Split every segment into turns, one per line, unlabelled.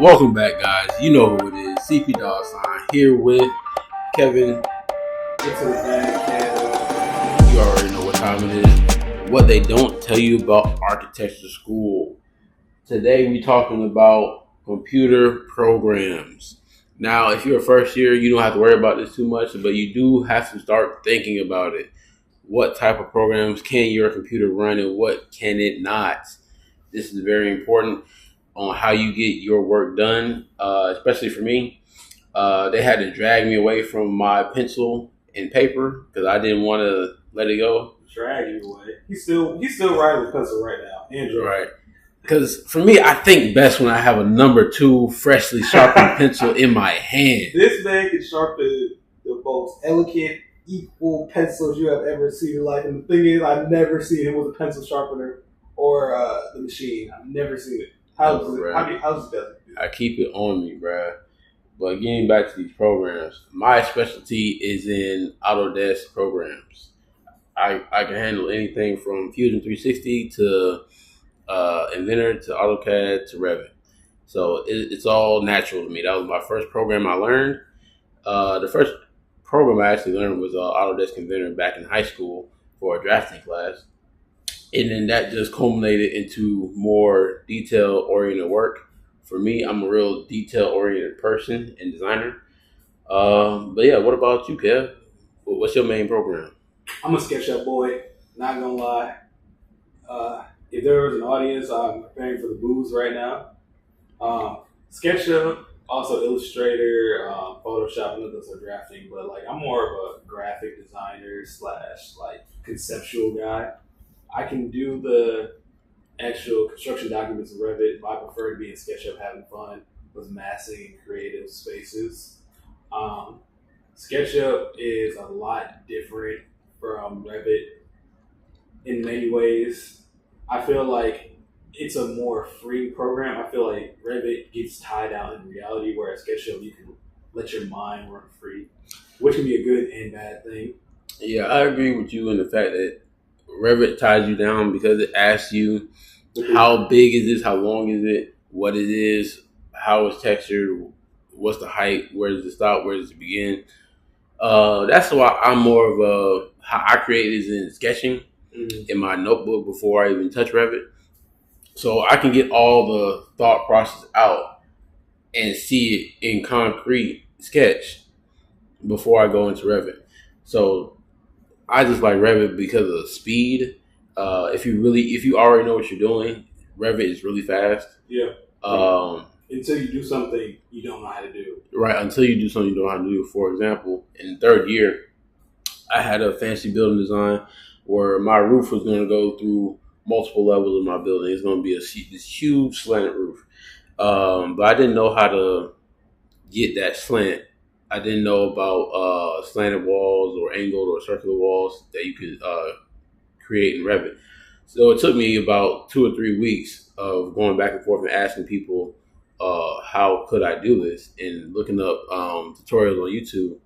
Welcome back, guys. You know who it is. CP Dog Sign here with Kevin.
It's a bad
You already know what time it is. What they don't tell you about architecture school. Today we talking about computer programs. Now, if you're a first year, you don't have to worry about this too much, but you do have to start thinking about it. What type of programs can your computer run and what can it not? This is very important on how you get your work done, especially for me. They had to drag me away from my pencil and paper because I didn't want to let it go.
Drag you away. He's still writing with pencil right now. Andrew.
Right. Because for me, I think best when I have a number 2 freshly sharpened pencil in my hand.
This man can sharpen the most elegant, equal pencils you have ever seen in your life. And the thing is, I've never seen him with a pencil sharpener or the machine. I've never seen it. How's it does it?
I keep it on me, bruh. But getting back to these programs, my specialty is in Autodesk programs. I can handle anything from Fusion 360 to Inventor to AutoCAD to Revit. So it's all natural to me. That was my first program I learned. The first program I actually learned was Autodesk Inventor back in high school for a drafting class. And then that just culminated into more detail-oriented work. For me, I'm a real detail-oriented person and designer. But yeah, what about you, Kev? What's your main program?
I'm a SketchUp boy. Not gonna lie. If there was an audience, I'm preparing for the booze right now. SketchUp, also Illustrator, Photoshop, and those are drafting. But like, I'm more of a graphic designer / like conceptual guy. I can do the actual construction documents in Revit, but I prefer to be in SketchUp having fun with massing and creative spaces. SketchUp is a lot different from Revit in many ways. I feel like it's a more free program. I feel like Revit gets tied down in reality, whereas SketchUp, you can let your mind run free, which can be a good and bad thing.
Yeah, I agree with you in the fact that Revit ties you down because it asks you how big is this, how long is it, what it is, how it's textured, what's the height, where does it stop, where does it begin. That's why I'm more of a, how I create is in sketching in my notebook before I even touch Revit. So I can get all the thought process out and see it in concrete sketch before I go into Revit. So I just like Revit because of the speed. If you already know what you're doing, Revit is really fast.
Yeah. Until you do something you don't know how to do.
Right. Until you do something you don't know how to do. For example, in third year, I had a fancy building design where my roof was going to go through multiple levels of my building. It's going to be this huge slanted roof. But I didn't know how to get that slant. I didn't know about slanted walls or angled or circular walls that you could create in Revit. So it took me about 2 or 3 weeks of going back and forth and asking people how could I do this and looking up tutorials on YouTube.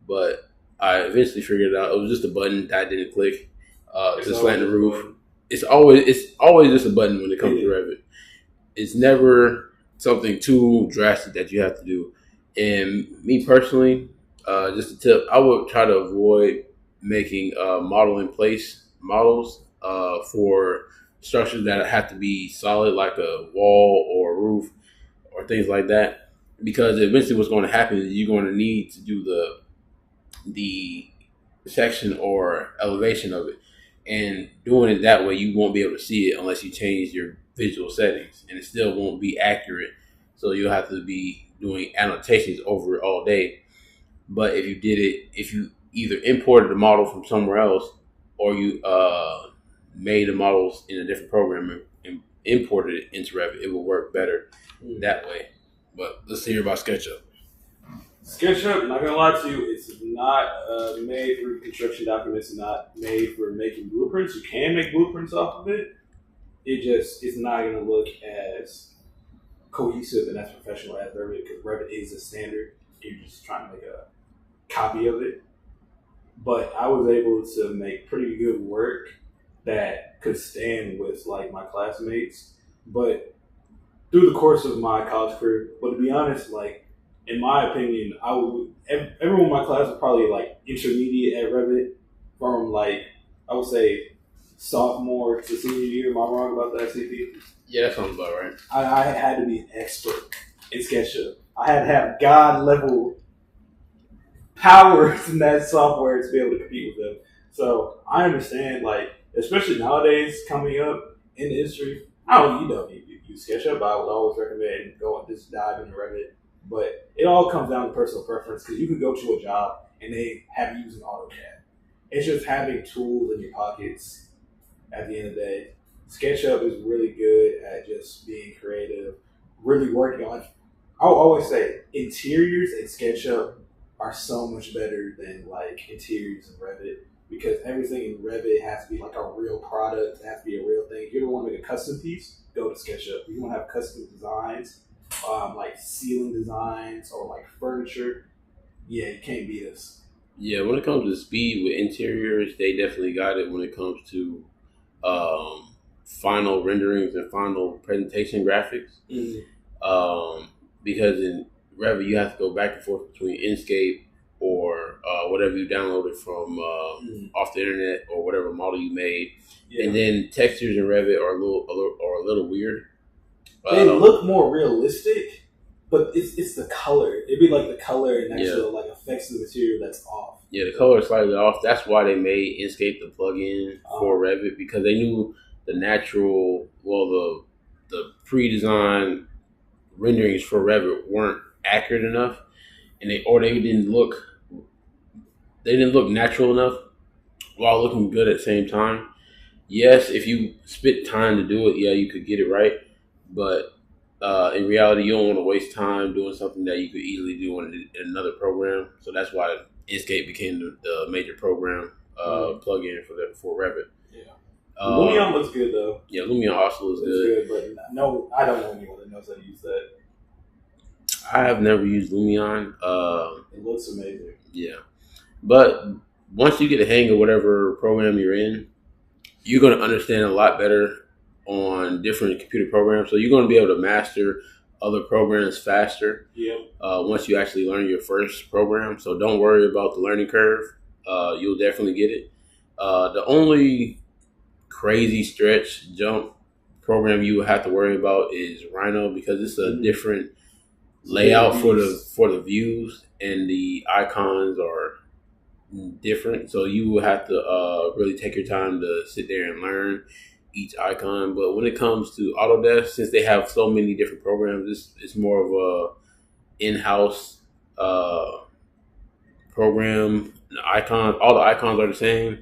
But I eventually figured it out. It was just a button that I didn't click to slant the roof. It's always just a button when it comes to Revit. It's never something too drastic that you have to do. And me personally, just a tip, I would try to avoid making model in place models for structures that have to be solid, like a wall or a roof or things like that. Because eventually what's going to happen is you're going to need to do the section or elevation of it. And doing it that way, you won't be able to see it unless you change your visual settings. And it still won't be accurate. So you'll have to be doing annotations over it all day. But if you either imported the model from somewhere else or you made the models in a different program and imported it into Revit, it will work better that way. But let's hear about SketchUp.
SketchUp, not gonna lie to you, it's not made for construction documents. It's not made for making blueprints. You can make blueprints off of it. It's not gonna look as cohesive and as professional as Revit, because Revit is a standard. You're just trying to make a copy of it. But I was able to make pretty good work that could stand with like my classmates. But through the course of my college career. But to be honest, like in my opinion, everyone in my class was probably like intermediate at Revit from like I would say sophomore to senior year. Am I wrong about that, CP?
Yeah, that sounds about right.
I had to be an expert in SketchUp. I had to have God level powers in that software to be able to compete with them. So I understand, like, especially nowadays coming up in the industry, I don't you use SketchUp. I would always recommend going just dive into Revit. But it all comes down to personal preference because you can go to a job and they have you using AutoCAD. It's just having tools in your pockets at the end of the day. SketchUp is really good at just being creative, really working on. I will always say interiors in SketchUp are so much better than like interiors in Revit because everything in Revit has to be like a real product. It has to be a real thing. If you ever want to make a custom piece, go to SketchUp. If you want to have custom designs, like ceiling designs or like furniture, yeah, you can't beat us.
Yeah, when it comes to speed with interiors, they definitely got it when it comes to final renderings and final presentation graphics. Because in Revit, you have to go back and forth between Inkscape or whatever you downloaded from off the internet or whatever model you made, and then textures in Revit are a little weird.
They look more realistic, but it's the color. It'd be like the color and actual like effects of the material that's off.
Yeah, the color is slightly off. That's why they made Inkscape the plugin for Revit because they knew the natural, the pre-designed renderings for Revit weren't accurate enough, and they didn't look natural enough while looking good at the same time. Yes, if you spent time to do it, yeah, you could get it right, but in reality, you don't want to waste time doing something that you could easily do in another program. So that's why Inkscape became the major program plugin for Revit.
Lumion looks good though.
Yeah, Lumion also looks good.
But no, I don't know anyone that knows how to use that.
I have never used Lumion.
It looks amazing.
Yeah, but once you get the hang of whatever program you're in, you're going to understand a lot better on different computer programs. So you're going to be able to master other programs faster.
Yeah.
Once you actually learn your first program, so don't worry about the learning curve. You'll definitely get it. The only crazy stretch jump program you would have to worry about is Rhino because it's a different layout for the views and the icons are different. So you will have to really take your time to sit there and learn each icon. But when it comes to Autodesk, since they have so many different programs, it's more of a in-house program. All the icons are the same.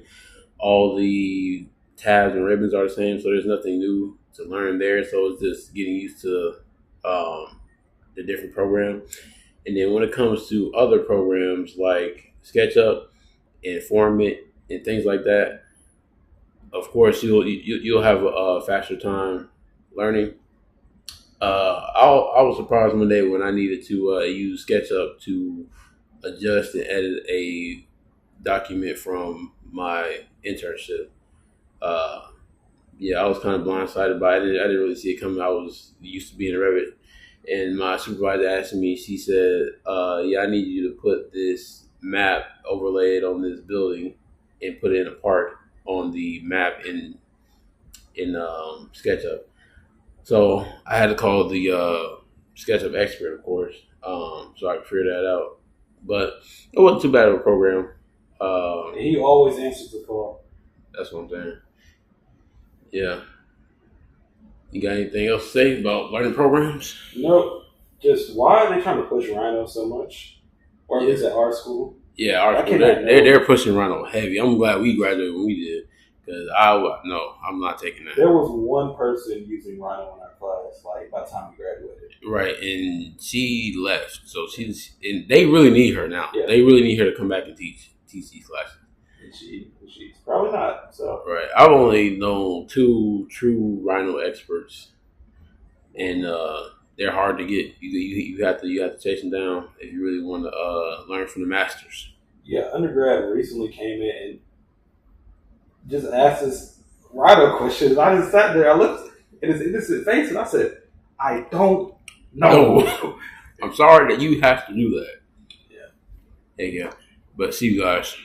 All the tabs and ribbons are the same, so there's nothing new to learn there. So it's just getting used to the different program. And then when it comes to other programs like SketchUp and Formit and things like that, of course you'll have a faster time learning. I was surprised one day when I needed to use SketchUp to adjust and edit a document from my internship. I was kind of blindsided by it. I didn't really see it coming. I was used to being a Revit. And my supervisor asked me, she said, I need you to put this map overlaid on this building and put it in a park on the map in SketchUp. So I had to call the SketchUp expert, of course, so I could figure that out. But it wasn't too bad of a program.
He always answers the call.
That's what I'm saying. Yeah. You got anything else to say about learning programs?
Nope. Just why are they trying to push Rhino so much? Or at least at our school?
Yeah, our school. They're pushing Rhino heavy. I'm glad we graduated when we did. Because I'm not taking that.
There was one person using Rhino in our class, like by the time we graduated.
Right, and she left. So and they really need her now. Yeah. They really need her to come back and teach these classes.
And she's probably not. So
right, I've only known 2 true Rhino experts, and they're hard to get. You have to chase them down if you really want to learn from the masters.
Yeah, undergrad recently came in and just asked us Rhino questions. I just sat there, I looked at his innocent face, and I said, I don't know.
No. I'm sorry that you have to do that.
Yeah.
Hey, yeah. But see you guys.